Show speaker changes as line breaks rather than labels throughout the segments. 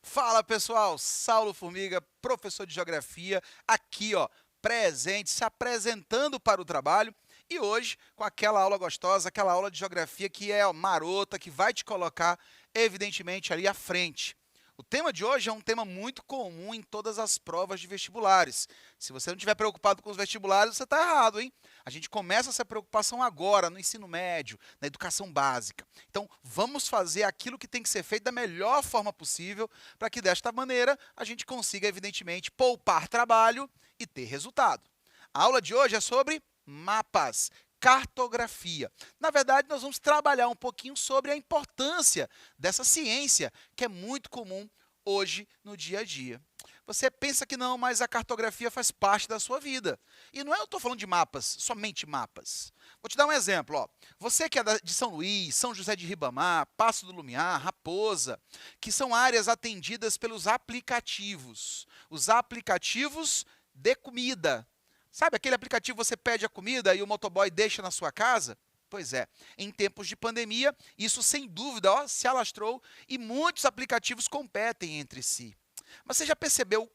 Fala pessoal, Saulo Formiga, professor de Geografia, aqui presente, se apresentando para o trabalho e hoje com aquela aula gostosa, aquela aula de Geografia que é marota, que vai te colocar evidentemente ali à frente. O tema de hoje é um tema muito comum em todas as provas de vestibulares. Se você não estiver preocupado com os vestibulares, você está errado, hein? A gente começa essa preocupação agora, no ensino médio, na educação básica. Então, vamos fazer aquilo que tem que ser feito da melhor forma possível, para que desta maneira a gente consiga, evidentemente, poupar trabalho e ter resultado. A aula de hoje é sobre mapas. Cartografia. Na verdade, nós vamos trabalhar um pouquinho sobre a importância dessa ciência, que é muito comum hoje no dia a dia. Você pensa que não, mas a cartografia faz parte da sua vida. E não é eu estou falando de mapas, somente mapas. Vou te dar um exemplo. Você que é de São Luís, São José de Ribamar, Passo do Lumiar, Raposa, que são áreas atendidas pelos aplicativos. Os aplicativos de comida. Sabe aquele aplicativo que você pede a comida e o motoboy deixa na sua casa? Pois é, em tempos de pandemia, isso sem dúvida se alastrou e muitos aplicativos competem entre si. Mas você já percebeu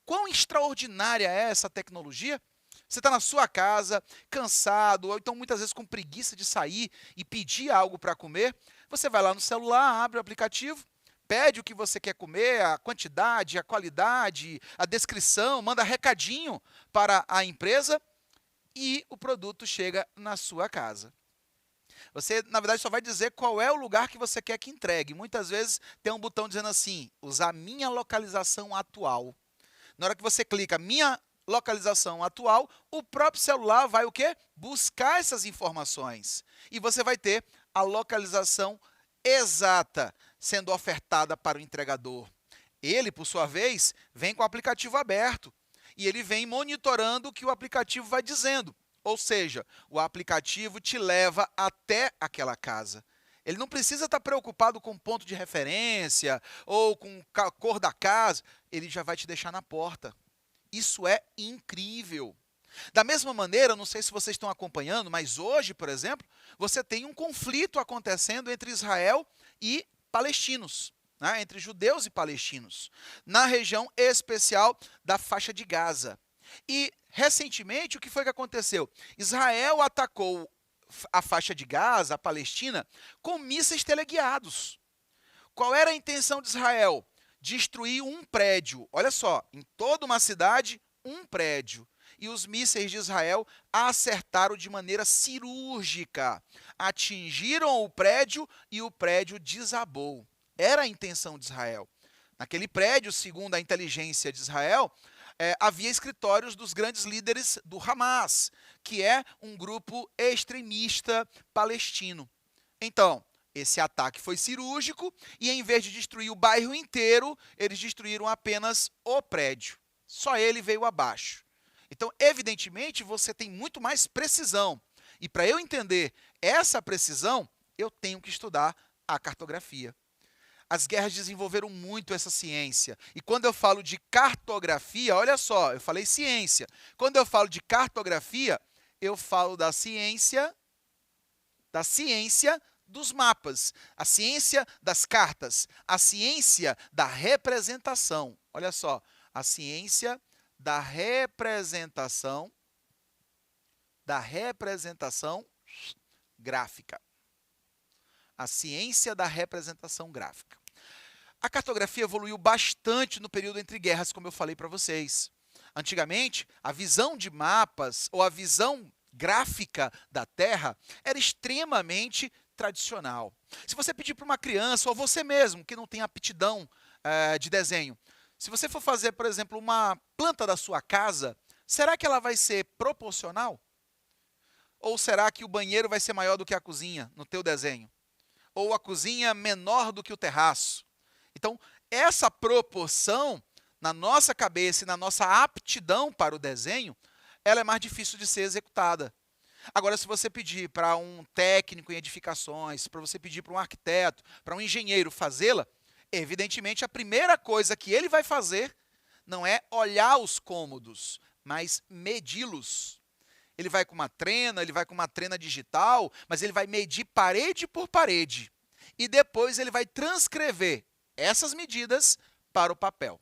quão extraordinária é essa tecnologia? Você está na sua casa, cansado, ou então muitas vezes com preguiça de sair e pedir algo para comer, você vai lá no celular, abre o aplicativo, pede o que você quer comer, a quantidade, a qualidade, a descrição, manda recadinho para a empresa e o produto chega na sua casa. Você, na verdade, só vai dizer qual é o lugar que você quer que entregue. Muitas vezes tem um botão dizendo assim, usar minha localização atual. Na hora que você clica minha localização atual, o próprio celular vai o quê? Buscar essas informações. E você vai ter a localização exata sendo ofertada para o entregador. Ele, por sua vez, vem com o aplicativo aberto e ele vem monitorando o que o aplicativo vai dizendo. Ou seja, o aplicativo te leva até aquela casa. Ele não precisa estar preocupado com ponto de referência ou com a cor da casa, ele já vai te deixar na porta. Isso é incrível. Da mesma maneira, não sei se vocês estão acompanhando, mas hoje, por exemplo, você tem um conflito acontecendo entre Israel e palestinos, né? Entre judeus e palestinos, na região especial da faixa de Gaza. E, recentemente, o que foi que aconteceu? Israel atacou a faixa de Gaza, a Palestina, com mísseis teleguiados. Qual era a intenção de Israel? Destruir um prédio. Olha só, em toda uma cidade, um prédio. E os mísseis de Israel acertaram de maneira cirúrgica. Atingiram o prédio e o prédio desabou. Era a intenção de Israel. Naquele prédio, segundo a inteligência de Israel, havia escritórios dos grandes líderes do Hamas, que é um grupo extremista palestino. Então, esse ataque foi cirúrgico e, em vez de destruir o bairro inteiro, eles destruíram apenas o prédio. Só ele veio abaixo. Então, evidentemente, você tem muito mais precisão. E para eu entender essa precisão, eu tenho que estudar a cartografia. As guerras desenvolveram muito essa ciência. E quando eu falo de cartografia, olha só, eu falei ciência. Quando eu falo de cartografia, eu falo da ciência dos mapas, a ciência das cartas, a ciência da representação. Olha só, a ciência da representação gráfica. A ciência da representação gráfica. A cartografia evoluiu bastante no período entre guerras, como eu falei para vocês. Antigamente, a visão de mapas ou a visão gráfica da Terra era extremamente tradicional. Se você pedir para uma criança, ou você mesmo, que não tem aptidão de desenho, se você for fazer, por exemplo, uma planta da sua casa, será que ela vai ser proporcional? Ou será que o banheiro vai ser maior do que a cozinha, no teu desenho? Ou a cozinha menor do que o terraço? Então, essa proporção, na nossa cabeça e na nossa aptidão para o desenho, ela é mais difícil de ser executada. Agora, se você pedir para um técnico em edificações, para você pedir para um arquiteto, para um engenheiro fazê-la, evidentemente, a primeira coisa que ele vai fazer não é olhar os cômodos, mas medi-los. Ele vai com uma trena, ele vai com uma trena digital, mas ele vai medir parede por parede. E depois ele vai transcrever essas medidas para o papel.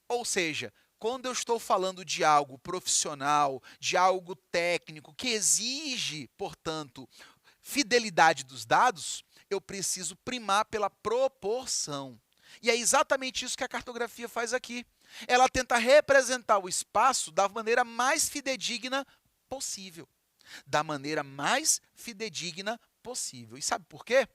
Ou seja, quando eu estou falando de algo profissional, de algo técnico, que exige, portanto, fidelidade dos dados, eu preciso primar pela proporção. E é exatamente isso que a cartografia faz aqui. Ela tenta representar o espaço da maneira mais fidedigna possível. Da maneira mais fidedigna possível. E sabe por quê?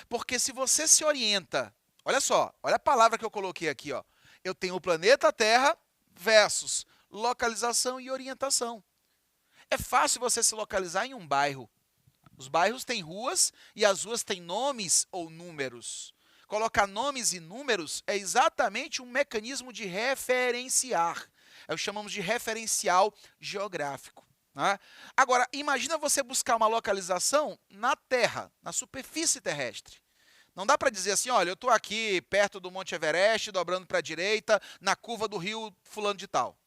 Porque se você se orienta, olha só, olha a palavra que eu coloquei aqui, ó. Eu tenho o planeta Terra versus localização e orientação. É fácil você se localizar em um bairro. Os bairros têm ruas e as ruas têm nomes ou números. Colocar nomes e números é exatamente um mecanismo de referenciar. É o que chamamos de referencial geográfico. Né? Agora, imagina você buscar uma localização na Terra, na superfície terrestre. Não dá para dizer assim, olha, eu estou aqui perto do Monte Everest, dobrando para a direita, na curva do rio fulano de tal.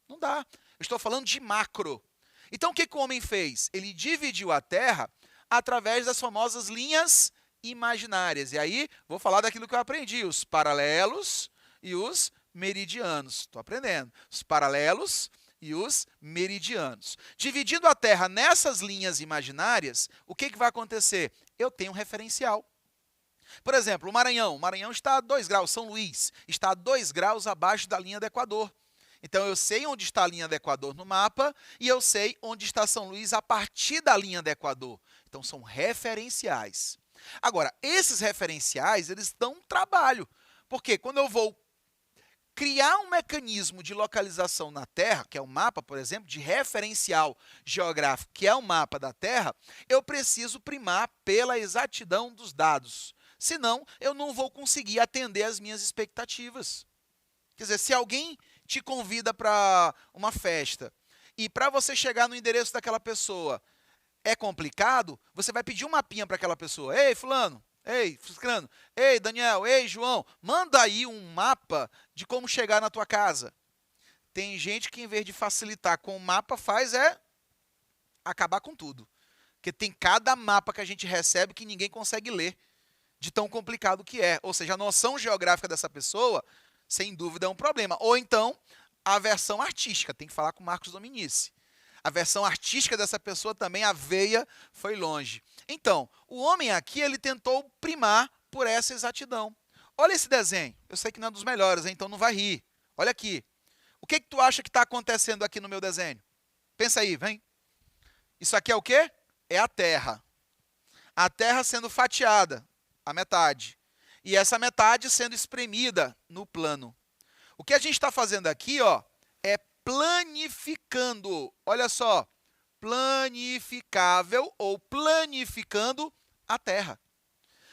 Não dá. Eu estou falando de macro. Então, o que o homem fez? Ele dividiu a Terra através das famosas linhas imaginárias. E aí, vou falar daquilo que eu aprendi, os paralelos e os meridianos. Estou aprendendo. Os paralelos e os meridianos. Dividindo a Terra nessas linhas imaginárias, o que vai acontecer? Eu tenho um referencial. Por exemplo, o Maranhão está a 2 graus, São Luís está a 2 graus abaixo da linha do Equador. Então, eu sei onde está a linha do Equador no mapa e eu sei onde está São Luís a partir da linha do Equador. Então, são referenciais. Agora, esses referenciais, eles dão um trabalho. Porque quando eu vou criar um mecanismo de localização na Terra, que é um mapa, por exemplo, de referencial geográfico, que é o mapa da Terra, eu preciso primar pela exatidão dos dados. Senão, eu não vou conseguir atender às minhas expectativas. Quer dizer, se alguém te convida para uma festa e para você chegar no endereço daquela pessoa é complicado, você vai pedir um mapinha para aquela pessoa. Ei, fulano, ei, fulano, ei, Daniel, ei, João, manda aí um mapa de como chegar na tua casa. Tem gente que, em vez de facilitar com o mapa, faz acabar com tudo. Porque tem cada mapa que a gente recebe que ninguém consegue ler, de tão complicado que é. Ou seja, a noção geográfica dessa pessoa, sem dúvida, é um problema. Ou então, a versão artística, tem que falar com o Marcos Dominici. A versão artística dessa pessoa também, a veia foi longe. Então, o homem aqui, ele tentou primar por essa exatidão. Olha esse desenho. Eu sei que não é dos melhores, hein? Então não vai rir. Olha aqui. O que tu acha que está acontecendo aqui no meu desenho? Pensa aí, vem. Isso aqui é o quê? É a Terra. A Terra sendo fatiada, a metade. E essa metade sendo espremida no plano. O que a gente está fazendo aqui, ó, é planificando. Olha só, planificável ou planificando a Terra.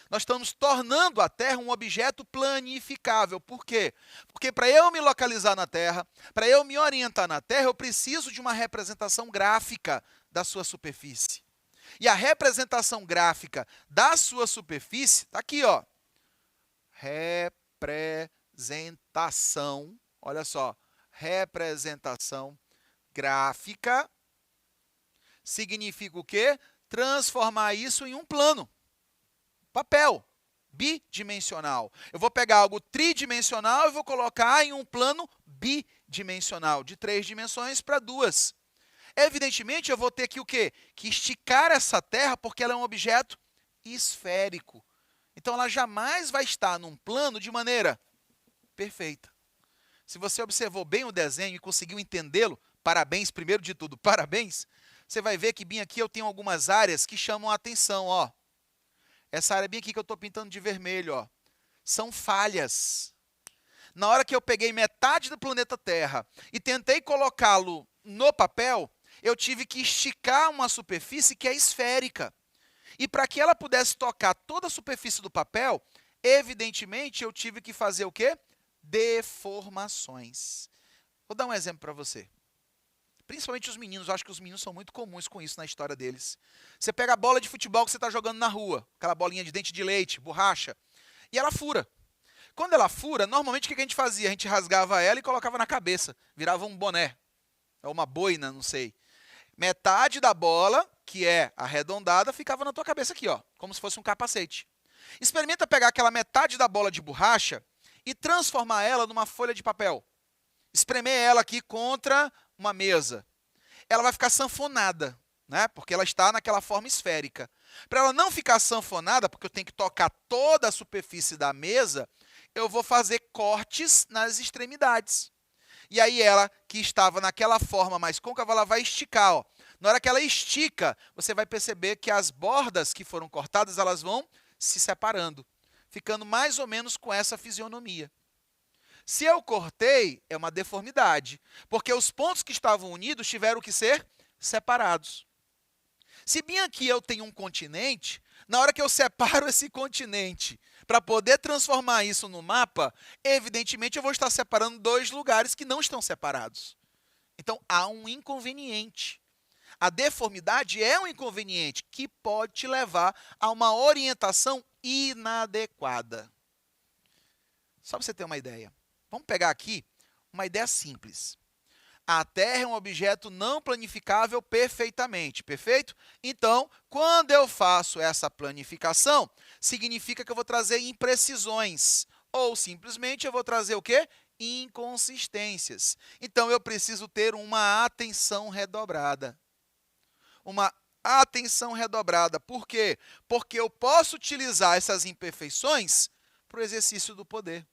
Nós estamos tornando a Terra um objeto planificável. Por quê? Porque para eu me localizar na Terra, para eu me orientar na Terra, eu preciso de uma representação gráfica da sua superfície. E a representação gráfica da sua superfície está aqui, ó. Representação, olha só, representação gráfica significa o quê? Transformar isso em um plano. Papel, bidimensional. Eu vou pegar algo tridimensional e vou colocar em um plano bidimensional, de 3 dimensões para 2. Evidentemente, eu vou ter que o quê? Que esticar essa Terra porque ela é um objeto esférico. Então, ela jamais vai estar num plano de maneira perfeita. Se você observou bem o desenho e conseguiu entendê-lo, parabéns, primeiro de tudo, parabéns. Você vai ver que bem aqui eu tenho algumas áreas que chamam a atenção, ó. Essa área bem aqui que eu estou pintando de vermelho, ó, são falhas. Na hora que eu peguei metade do planeta Terra e tentei colocá-lo no papel, eu tive que esticar uma superfície que é esférica. E para que ela pudesse tocar toda a superfície do papel, evidentemente eu tive que fazer o quê? Deformações. Vou dar um exemplo para você. Principalmente os meninos, eu acho que os meninos são muito comuns com isso na história deles. Você pega a bola de futebol que você está jogando na rua, aquela bolinha de dente de leite, borracha, e ela fura. Quando ela fura, normalmente o que a gente fazia? A gente rasgava ela e colocava na cabeça, virava um boné, ou uma boina, não sei. Metade da bola, que é arredondada, ficava na tua cabeça aqui, ó, como se fosse um capacete. Experimenta pegar aquela metade da bola de borracha e transformar ela numa folha de papel. Espremer ela aqui contra uma mesa. Ela vai ficar sanfonada, né? Porque ela está naquela forma esférica. Para ela não ficar sanfonada, porque eu tenho que tocar toda a superfície da mesa, eu vou fazer cortes nas extremidades. E aí ela, que estava naquela forma mais côncava, ela vai esticar. Ó. Na hora que ela estica, você vai perceber que as bordas que foram cortadas, elas vão se separando, ficando mais ou menos com essa fisionomia. Se eu cortei, é uma deformidade, porque os pontos que estavam unidos tiveram que ser separados. Se bem aqui eu tenho um continente, na hora que eu separo esse continente para poder transformar isso no mapa, evidentemente eu vou estar separando dois lugares que não estão separados. Então há um inconveniente. A deformidade é um inconveniente que pode te levar a uma orientação inadequada. Só para você ter uma ideia. Vamos pegar aqui uma ideia simples. A Terra é um objeto não planificável perfeitamente, perfeito? Então, quando eu faço essa planificação, significa que eu vou trazer imprecisões, ou simplesmente eu vou trazer o quê? Inconsistências. Então, eu preciso ter uma atenção redobrada. Uma atenção redobrada. Por quê? Porque eu posso utilizar essas imperfeições para o exercício do poder.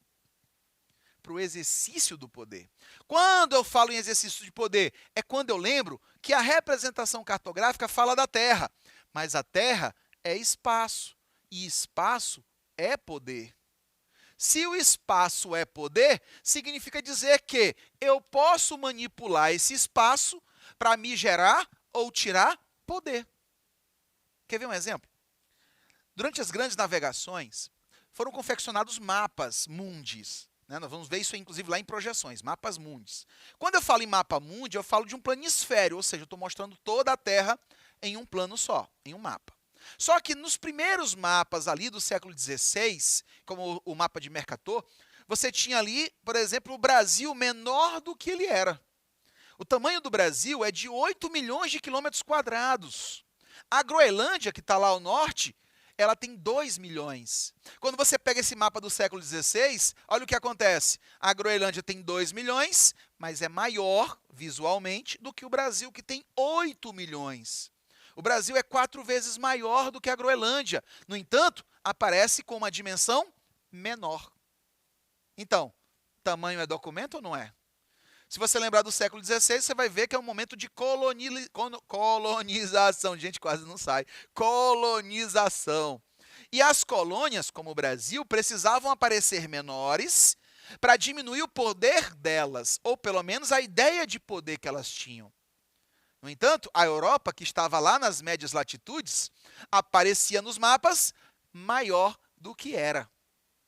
Para o exercício do poder. Quando eu falo em exercício de poder, é quando eu lembro que a representação cartográfica fala da Terra, mas a Terra é espaço, e espaço é poder. Se o espaço é poder, significa dizer que eu posso manipular esse espaço para me gerar ou tirar poder. Quer ver um exemplo? Durante as grandes navegações, foram confeccionados mapas mundis. Nós vamos ver isso, inclusive, lá em projeções, mapas mundis. Quando eu falo em mapa mundi, eu falo de um planisfério, ou seja, eu estou mostrando toda a Terra em um plano só, em um mapa. Só que nos primeiros mapas ali do século XVI, como o mapa de Mercator, você tinha ali, por exemplo, o Brasil menor do que ele era. O tamanho do Brasil é de 8 milhões de quilômetros quadrados. A Groenlândia, que está lá ao norte, ela tem 2 milhões. Quando você pega esse mapa do século XVI, olha o que acontece. A Groenlândia tem 2 milhões, mas é maior visualmente do que o Brasil, que tem 8 milhões. O Brasil é 4 vezes maior do que a Groenlândia. No entanto, aparece com uma dimensão menor. Então, tamanho é documento ou não é? Se você lembrar do século XVI, você vai ver que é um momento de colonização. Gente, quase não sai. Colonização. E as colônias, como o Brasil, precisavam aparecer menores para diminuir o poder delas, ou pelo menos a ideia de poder que elas tinham. No entanto, a Europa, que estava lá nas médias latitudes, aparecia nos mapas maior do que era.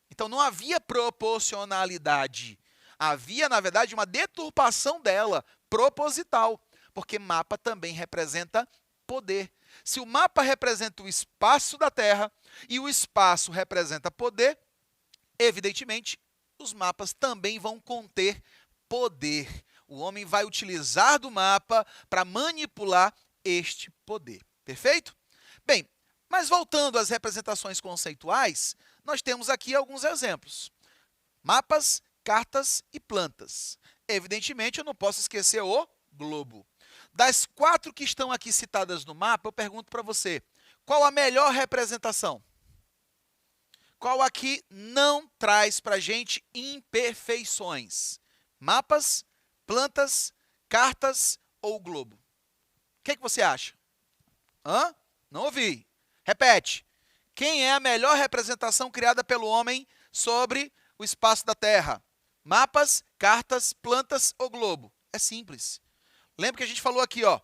Então não havia proporcionalidade. Havia, na verdade, uma deturpação dela, proposital, porque mapa também representa poder. Se o mapa representa o espaço da Terra e o espaço representa poder, evidentemente, os mapas também vão conter poder. O homem vai utilizar do mapa para manipular este poder. Perfeito? Bem, mas voltando às representações conceituais, nós temos aqui alguns exemplos. Mapas, cartas e plantas. Evidentemente, eu não posso esquecer o globo. Das 4 que estão aqui citadas no mapa, eu pergunto para você, qual a melhor representação? Qual aqui não traz para a gente imperfeições? Mapas, plantas, cartas ou globo? O que você acha? Hã? Não ouvi. Repete. Quem é a melhor representação criada pelo homem sobre o espaço da Terra? Mapas, cartas, plantas ou globo? É simples. Lembra que a gente falou aqui, ó,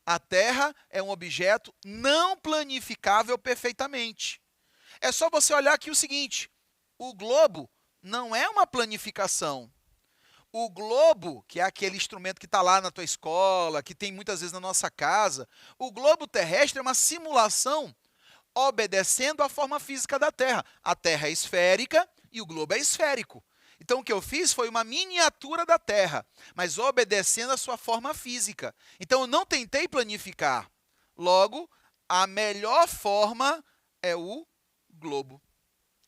a Terra é um objeto não planificável perfeitamente. É só você olhar aqui o seguinte, o globo não é uma planificação. O globo, que é aquele instrumento que está lá na tua escola, que tem muitas vezes na nossa casa, o globo terrestre é uma simulação obedecendo à forma física da Terra. A Terra é esférica e o globo é esférico. Então, o que eu fiz foi uma miniatura da Terra, mas obedecendo a sua forma física. Então, eu não tentei planificar. Logo, a melhor forma é o globo.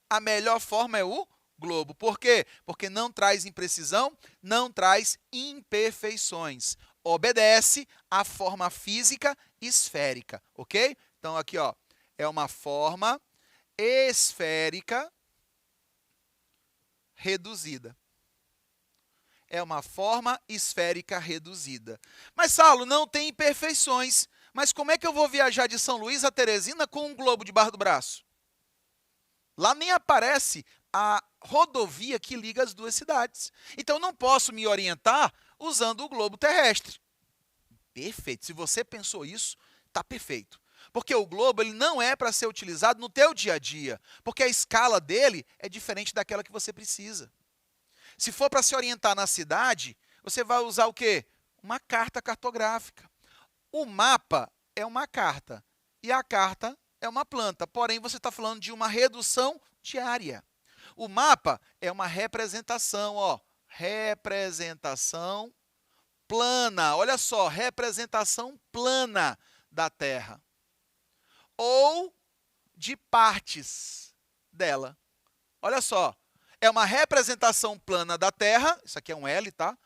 A melhor forma é o globo. Por quê? Porque não traz imprecisão, não traz imperfeições. Obedece à forma física esférica, ok? Então, aqui, ó, é uma forma esférica reduzida. É uma forma esférica reduzida. Mas, Saulo, não tem imperfeições. Mas como é que eu vou viajar de São Luís a Teresina com um globo debaixo do braço? Lá nem aparece a rodovia que liga as duas cidades. Então, não posso me orientar usando o globo terrestre. Perfeito. Se você pensou isso, está perfeito. Porque o globo ele não é para ser utilizado no teu dia a dia, porque a escala dele é diferente daquela que você precisa. Se for para se orientar na cidade, você vai usar o quê? Uma carta cartográfica. O mapa é uma carta e a carta é uma planta, porém você está falando de uma redução de área. O mapa é uma representação, ó, representação plana, olha só, representação plana da Terra. Ou de partes dela. Olha só, é uma representação plana da Terra, isso aqui é um L, tá?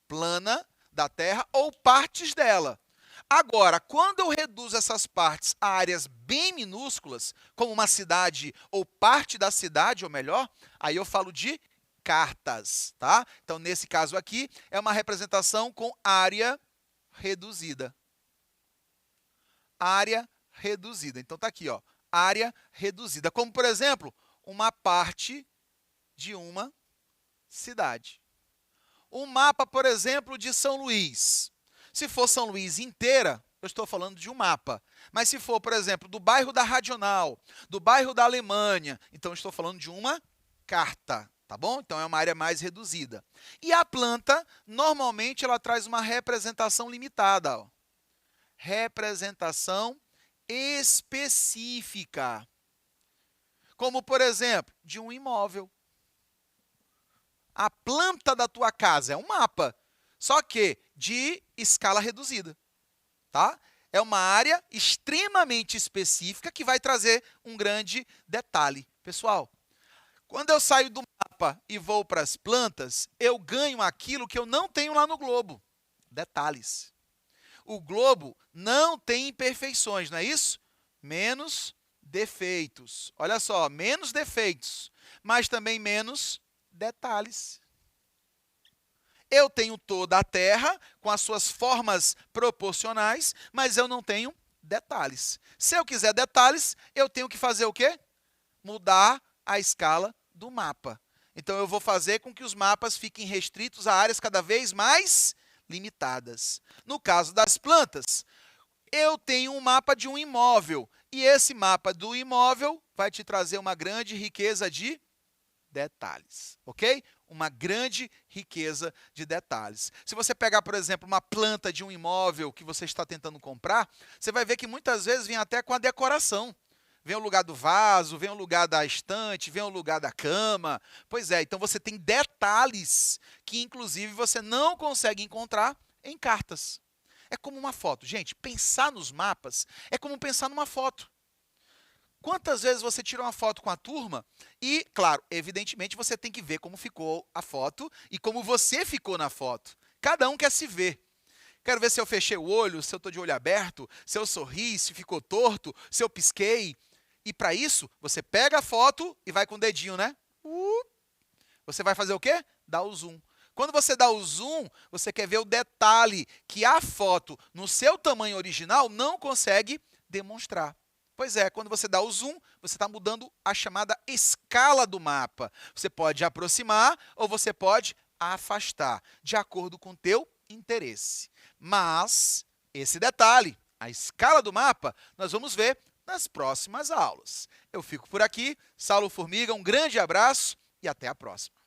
Plana da Terra ou partes dela. Agora, quando eu reduzo essas partes a áreas bem minúsculas, como uma cidade ou parte da cidade, ou melhor, aí eu falo de cartas, tá? Então, nesse caso aqui, é uma representação com área reduzida. Área reduzida. Então, tá aqui, ó, área reduzida. Como, por exemplo, uma parte de uma cidade. Um mapa, por exemplo, de São Luís. Se for São Luís inteira, eu estou falando de um mapa. Mas se for, por exemplo, do bairro da Radional, do bairro da Alemanha, então eu estou falando de uma carta, tá bom? Então é uma área mais reduzida. E a planta, normalmente, ela traz uma representação limitada, ó. Representação específica. Como, por exemplo, de um imóvel. A planta da tua casa é um mapa, só que de escala reduzida, tá? É uma área extremamente específica que vai trazer um grande detalhe. Pessoal, quando eu saio do mapa e vou para as plantas, eu ganho aquilo que eu não tenho lá no globo. Detalhes. O globo não tem imperfeições, não é isso? Menos defeitos. Olha só, menos defeitos, mas também menos detalhes. Eu tenho toda a Terra com as suas formas proporcionais, mas eu não tenho detalhes. Se eu quiser detalhes, eu tenho que fazer o quê? Mudar a escala do mapa. Então, eu vou fazer com que os mapas fiquem restritos a áreas cada vez mais limitadas. No caso das plantas, eu tenho um mapa de um imóvel, e esse mapa do imóvel vai te trazer uma grande riqueza de detalhes, ok? Uma grande riqueza de detalhes. Se você pegar, por exemplo, uma planta de um imóvel que você está tentando comprar, você vai ver que muitas vezes vem até com a decoração. Vem o lugar do vaso, vem o lugar da estante, vem o lugar da cama. Pois é, então você tem detalhes que, inclusive, você não consegue encontrar em cartas. É como uma foto. Gente, pensar nos mapas é como pensar numa foto. Quantas vezes você tira uma foto com a turma e, claro, evidentemente você tem que ver como ficou a foto e como você ficou na foto. Cada um quer se ver. Quero ver se eu fechei o olho, se eu estou de olho aberto, se eu sorri, se ficou torto, se eu pisquei. E para isso, você pega a foto e vai com o dedinho, né? Você vai fazer o quê? Dá o zoom. Quando você dá o zoom, você quer ver o detalhe que a foto, no seu tamanho original, não consegue demonstrar. Pois é, quando você dá o zoom, você está mudando a chamada escala do mapa. Você pode aproximar ou você pode afastar, de acordo com o teu interesse. Mas, esse detalhe, a escala do mapa, nós vamos ver nas próximas aulas. Eu fico por aqui, Saulo Formiga, um grande abraço e até a próxima.